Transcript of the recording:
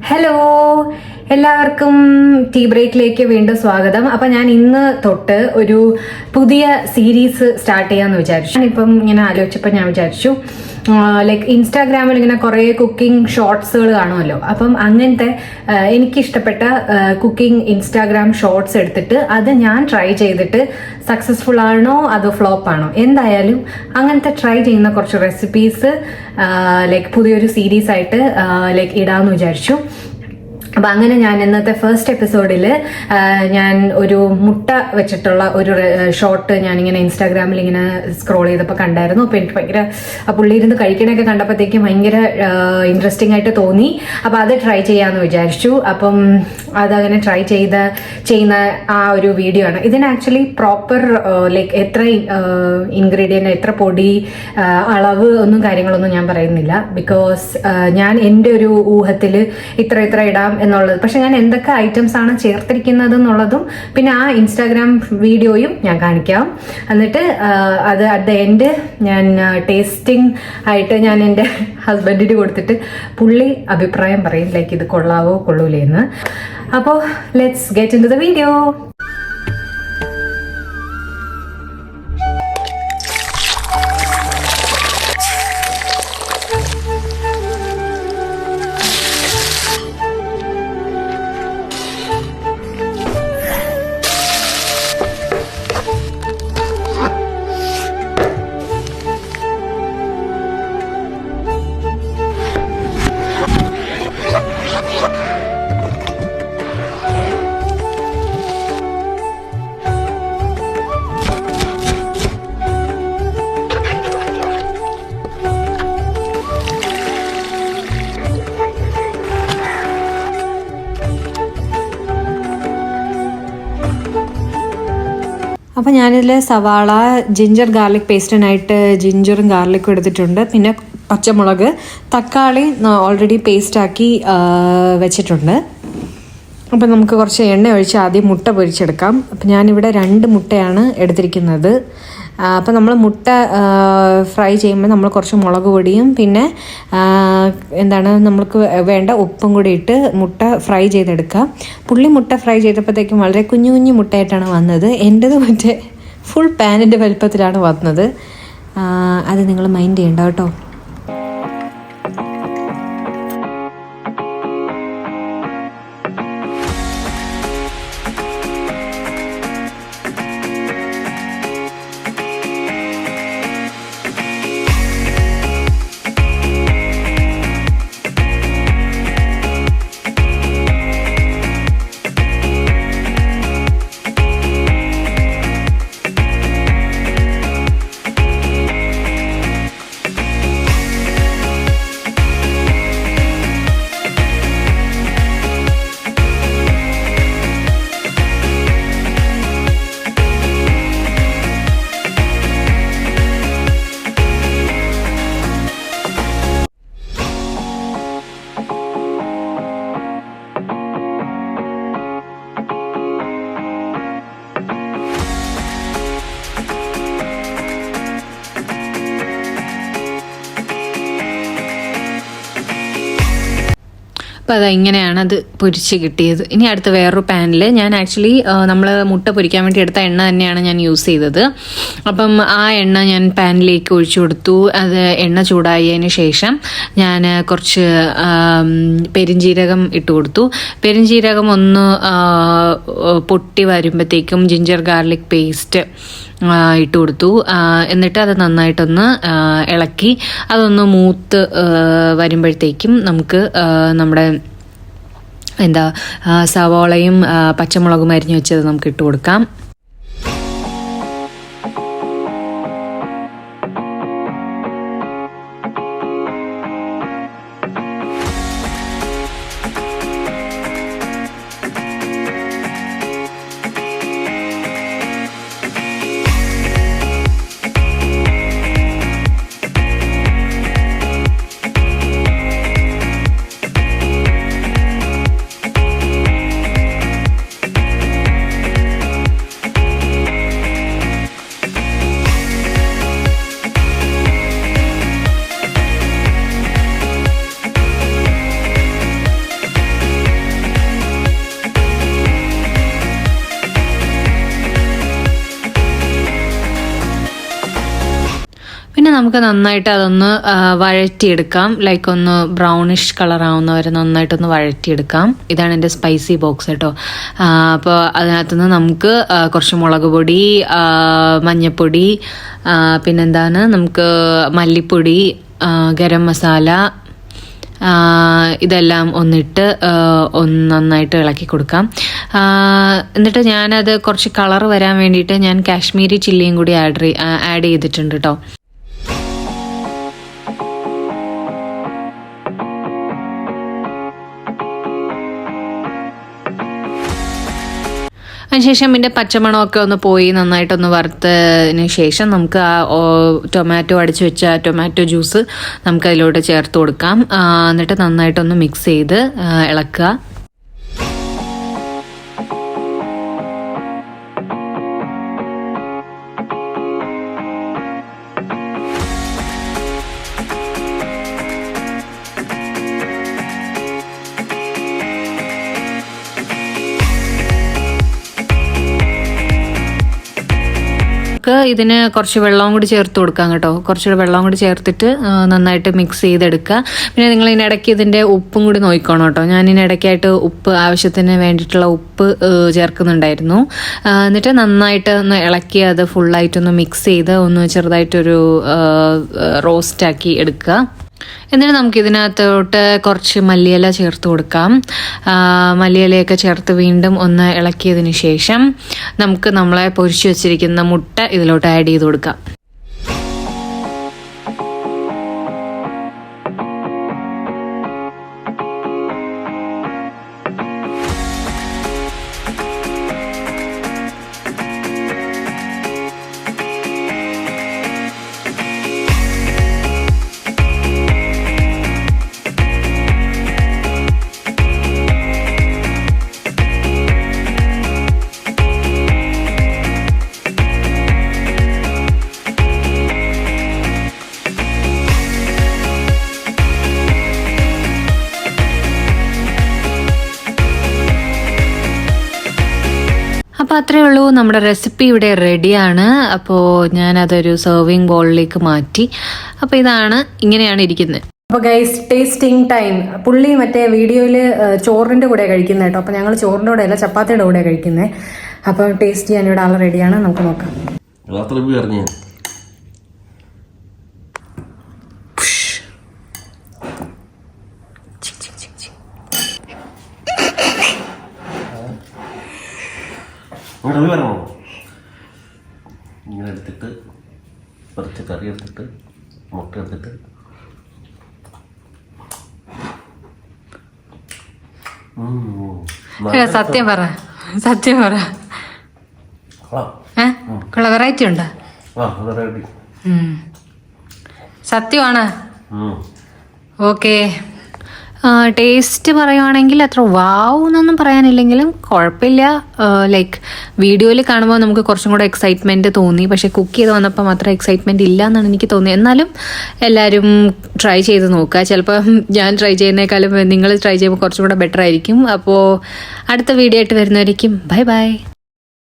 Hello, എല്ലാവർക്കും tea ബ്രേക്കിലേക്ക് വീണ്ടും സ്വാഗതം. അപ്പം ഞാൻ ഇന്ന് തൊട്ട് ഒരു പുതിയ സീരീസ് സ്റ്റാർട്ട് ചെയ്യാമെന്ന് വിചാരിച്ചു. ഞാനിപ്പം ഇങ്ങനെ ആലോചിച്ചപ്പോൾ ഞാൻ വിചാരിച്ചു ലൈക്ക് ഇൻസ്റ്റാഗ്രാമിൽ ഇങ്ങനെ കുറേ കുക്കിംഗ് ഷോർട്സുകൾ കാണുമല്ലോ. അപ്പം അങ്ങനത്തെ എനിക്കിഷ്ടപ്പെട്ട കുക്കിംഗ് ഇൻസ്റ്റാഗ്രാം ഷോർട്സ് എടുത്തിട്ട് അത് ഞാൻ ട്രൈ ചെയ്തിട്ട് സക്സസ്ഫുൾ ആണോ അതോ ഫ്ലോപ്പ് ആണോ, എന്തായാലും അങ്ങനത്തെ ട്രൈ ചെയ്യുന്ന കുറച്ച് റെസിപ്പീസ് ലൈക്ക് പുതിയൊരു സീരീസ് ആയിട്ട് ലൈക്ക് ഇടാമെന്ന് വിചാരിച്ചു. അപ്പം അങ്ങനെ ഞാൻ ഇന്നത്തെ ഫസ്റ്റ് എപ്പിസോഡിൽ ഞാൻ ഒരു മുട്ട വെച്ചിട്ടുള്ള ഒരു ഷോർട്ട് ഞാനിങ്ങനെ ഇൻസ്റ്റാഗ്രാമിൽ ഇങ്ങനെ സ്ക്രോൾ ചെയ്തപ്പോൾ കണ്ടായിരുന്നു. അപ്പോൾ എനിക്ക് ഭയങ്കര പുള്ളി ഇരുന്ന് കഴിക്കണൊക്കെ കണ്ടപ്പോഴത്തേക്കും ഭയങ്കര ഇൻട്രസ്റ്റിംഗ് ആയിട്ട് തോന്നി. അപ്പോൾ അത് ട്രൈ ചെയ്യാമെന്ന് വിചാരിച്ചു. അപ്പം അതങ്ങനെ ട്രൈ ചെയ്യുന്ന ആ ഒരു വീഡിയോ ആണ്. ഇതിന് ആക്ച്വലി പ്രോപ്പർ ലൈക്ക് എത്ര ഇൻഗ്രീഡിയൻറ്റ്, എത്ര പൊടി, അളവ് ഒന്നും കാര്യങ്ങളൊന്നും ഞാൻ പറയുന്നില്ല. ബിക്കോസ് ഞാൻ എൻ്റെ ഒരു ഊഹത്തിൽ ഇത്ര ഇടാം എന്നുള്ളത്. പക്ഷെ ഞാൻ എന്തൊക്കെ ഐറ്റംസ് ആണ് ചേർത്തിരിക്കുന്നത് എന്നുള്ളതും പിന്നെ ആ ഇൻസ്റ്റാഗ്രാം വീഡിയോയും ഞാൻ കാണിക്കാം. എന്നിട്ട് അത് അറ്റ് ദ എൻഡ് ഞാൻ ടേസ്റ്റിംഗ് ആയിട്ട് ഞാൻ എൻ്റെ ഹസ്ബൻഡിന് കൊടുത്തിട്ട് പുള്ളി അഭിപ്രായം പറയും ലൈക്ക് ഇത് കൊള്ളാവോ കൊള്ളൂലേ എന്ന്. അപ്പോൾ let's get into the video. അപ്പോൾ ഞാനിതിൽ സവാള, ജിഞ്ചർ ഗാർലിക് പേസ്റ്റിനായിട്ട് ജിഞ്ചറും ഗാർലിക്കും എടുത്തിട്ടുണ്ട്. പിന്നെ പച്ചമുളക്, തക്കാളി ഓൾറെഡി പേസ്റ്റാക്കി വെച്ചിട്ടുണ്ട്. അപ്പം നമുക്ക് കുറച്ച് എണ്ണ ഒഴിച്ച് ആദ്യം മുട്ട പൊരിച്ചെടുക്കാം. അപ്പം ഞാനിവിടെ 2 മുട്ടയാണ് എടുത്തിരിക്കുന്നത്. അപ്പോൾ നമ്മൾ മുട്ട ഫ്രൈ ചെയ്യുമ്പോൾ നമ്മൾ കുറച്ച് മുളക് പൊടിയും പിന്നെ നമ്മൾക്ക് വേണ്ട ഉപ്പും കൂടി ഇട്ട് മുട്ട ഫ്രൈ ചെയ്തെടുക്കാം. പുള്ളി മുട്ട ഫ്രൈ ചെയ്തപ്പോഴത്തേക്കും വളരെ കുഞ്ഞു കുഞ്ഞു മുട്ടയായിട്ടാണ് വന്നത്. എൻ്റെത് മറ്റേ ഫുൾ പാനിൻ്റെ വലുപ്പത്തിലാണ് വന്നത്. അത് നിങ്ങൾ മൈൻഡ് ചെയ്യണ്ട കേട്ടോ. അപ്പോൾ ഇങ്ങനെയാണ് അത് പൊരിച്ച് കിട്ടിയത്. ഇനി അടുത്ത വേറൊരു പാനിൽ ഞാൻ ആക്ച്വലി നമ്മൾ മുട്ട പൊരിക്കാൻ വേണ്ടി എടുത്ത എണ്ണ തന്നെയാണ് ഞാൻ യൂസ് ചെയ്തത്. അപ്പം ആ എണ്ണ ഞാൻ പാനിലേക്ക് ഒഴിച്ചു കൊടുത്തു. അത് എണ്ണ ചൂടായതിന് ശേഷം ഞാൻ കുറച്ച് പെരിഞ്ജീരകം ഇട്ട് കൊടുത്തു. പെരിഞ്ജീരകം ഒന്ന് പൊട്ടി വരുമ്പോഴത്തേക്കും ജിഞ്ചർ ഗാർലിക് പേസ്റ്റ് ഇട്ട് കൊടുത്തു. എന്നിട്ട് അത് നന്നായിട്ടൊന്ന് ഇളക്കി അതൊന്ന് മൂത്ത് വരുമ്പോഴത്തേക്കും നമുക്ക് നമ്മുടെ സവാളയും പച്ചമുളകും അരിഞ്ഞു വെച്ചത് നമുക്ക് ഇട്ട് കൊടുക്കാം. നമുക്ക് നന്നായിട്ട് അതൊന്ന് വഴറ്റിയെടുക്കാം. ലൈക്ക് ഒന്ന് ബ്രൗണിഷ് കളർ ആവുന്നവരെ നന്നായിട്ടൊന്ന് വഴറ്റിയെടുക്കാം. ഇതാണ് എൻ്റെ സ്പൈസി ബോക്സ് കേട്ടോ. അപ്പോൾ അതിനകത്തുനിന്ന് നമുക്ക് കുറച്ച് മുളക് പൊടി, മഞ്ഞൾപ്പൊടി, പിന്നെന്താണ് നമുക്ക് മല്ലിപ്പൊടി, ഗരം മസാല, ഇതെല്ലാം ഒന്നിട്ട് ഒന്ന് നന്നായിട്ട് ഇളക്കി കൊടുക്കാം. എന്നിട്ട് ഞാനത് കുറച്ച് കളർ വരാൻ വേണ്ടിയിട്ട് ഞാൻ കാശ്മീരി ചില്ലിയും കൂടി ആഡ് ചെയ്തിട്ടുണ്ട് കേട്ടോ. അതിനുശേഷം ഇതിൻ്റെ പച്ചമണമൊക്കെ ഒന്ന് പോയി നന്നായിട്ടൊന്ന് വറുത്തതിന് ശേഷം നമുക്ക് ആ ടൊമാറ്റോ അടിച്ച് വെച്ച ടൊമാറ്റോ ജ്യൂസ് നമുക്ക് അതിലോട്ട് ചേർത്ത് കൊടുക്കാം. എന്നിട്ട് നന്നായിട്ടൊന്ന് മിക്സ് ചെയ്ത് ഇളക്കുക. ഇതിന് കുറച്ച് വെള്ളവും കൂടി ചേർത്ത് കൊടുക്കാം കേട്ടോ. കുറച്ചുകൂടി വെള്ളവും കൂടി ചേർത്തിട്ട് നന്നായിട്ട് മിക്സ് ചെയ്തെടുക്കുക. പിന്നെ നിങ്ങൾ ഇതിനിടയ്ക്ക് ഇതിൻ്റെ ഉപ്പും കൂടി നോക്കിക്കോണം കേട്ടോ. ഞാൻ ഇതിനിടയ്ക്കായിട്ട് ഉപ്പ് ആവശ്യത്തിന് വേണ്ടിയിട്ടുള്ള ഉപ്പ് ചേർക്കുന്നുണ്ടായിരുന്നു. എന്നിട്ട് നന്നായിട്ട് ഒന്ന് ഇളക്കി അത് ഫുള്ളായിട്ടൊന്ന് മിക്സ് ചെയ്ത് ഒന്ന് ചെറുതായിട്ടൊരു റോസ്റ്റാക്കി എടുക്കുക. എന്നിട്ട് നമുക്ക് ഇതിനകത്തോട്ട് കുറച്ച് മല്ലിയില ചേർത്ത് കൊടുക്കാം. മല്ലിയിലയൊക്കെ ചേർത്ത് വീണ്ടും ഒന്ന് ഇളക്കിയതിന് ശേഷം നമുക്ക് നമ്മളെ പൊരിച്ചു വെച്ചിരിക്കുന്ന മുട്ട ഇതിലോട്ട് ആഡ് ചെയ്ത് കൊടുക്കാം. അപ്പോൾ അത്രയേ ഉള്ളൂ, നമ്മുടെ റെസിപ്പി ഇവിടെ റെഡിയാണ്. അപ്പോൾ ഞാനതൊരു സെർവിങ് ബോളിലേക്ക് മാറ്റി. അപ്പോൾ ഇങ്ങനെയാണ് ഇരിക്കുന്നത്. അപ്പോൾ ഗൈസ് ടേസ്റ്റിംഗ് ടൈം. പുള്ളി മറ്റേ വീഡിയോയിൽ ചോറിൻ്റെ കൂടെ കഴിക്കുന്നത് കേട്ടോ. അപ്പോൾ ഞങ്ങൾ ചോറിൻ്റെ കൂടെ അല്ല ചപ്പാത്തിയുടെ കൂടെ കഴിക്കുന്നത്. അപ്പോൾ ടേസ്റ്റ് ചെയ്യാൻ ഇവിടെ ആൾ റെഡിയാണ്, നമുക്ക് നോക്കാം. ഇങ്ങനെ എടുത്തിട്ട് കുറച്ച് കറി എടുത്തിട്ട് മുട്ട എടുത്തിട്ട് സത്യം പറ വെറൈറ്റി ഉണ്ടോ? സത്യമാണ്. ഓക്കെ, ടേസ്റ്റ് പറയുവാണെങ്കിൽ അത്ര വാവ് എന്നൊന്നും പറയാനില്ലെങ്കിലും കുഴപ്പമില്ല. ലൈക്ക് വീഡിയോയിൽ കാണുമ്പോൾ നമുക്ക് കുറച്ചും കൂടെ എക്സൈറ്റ്മെൻറ്റ് തോന്നി. പക്ഷേ കുക്ക് ചെയ്ത് വന്നപ്പം അത്ര എക്സൈറ്റ്മെൻറ്റ് ഇല്ല എന്നാണ് എനിക്ക് തോന്നിയത്. എന്നാലും എല്ലാവരും ട്രൈ ചെയ്ത് നോക്കുക. ചിലപ്പോൾ ഞാൻ ട്രൈ ചെയ്യുന്നേക്കാളും നിങ്ങൾ ട്രൈ ചെയ്യുമ്പോൾ കുറച്ചും കൂടെ ബെറ്റർ ആയിരിക്കും. അപ്പോൾ അടുത്ത വീഡിയോ ആയിട്ട് വരുന്നവരേക്കും ബൈ ബൈ.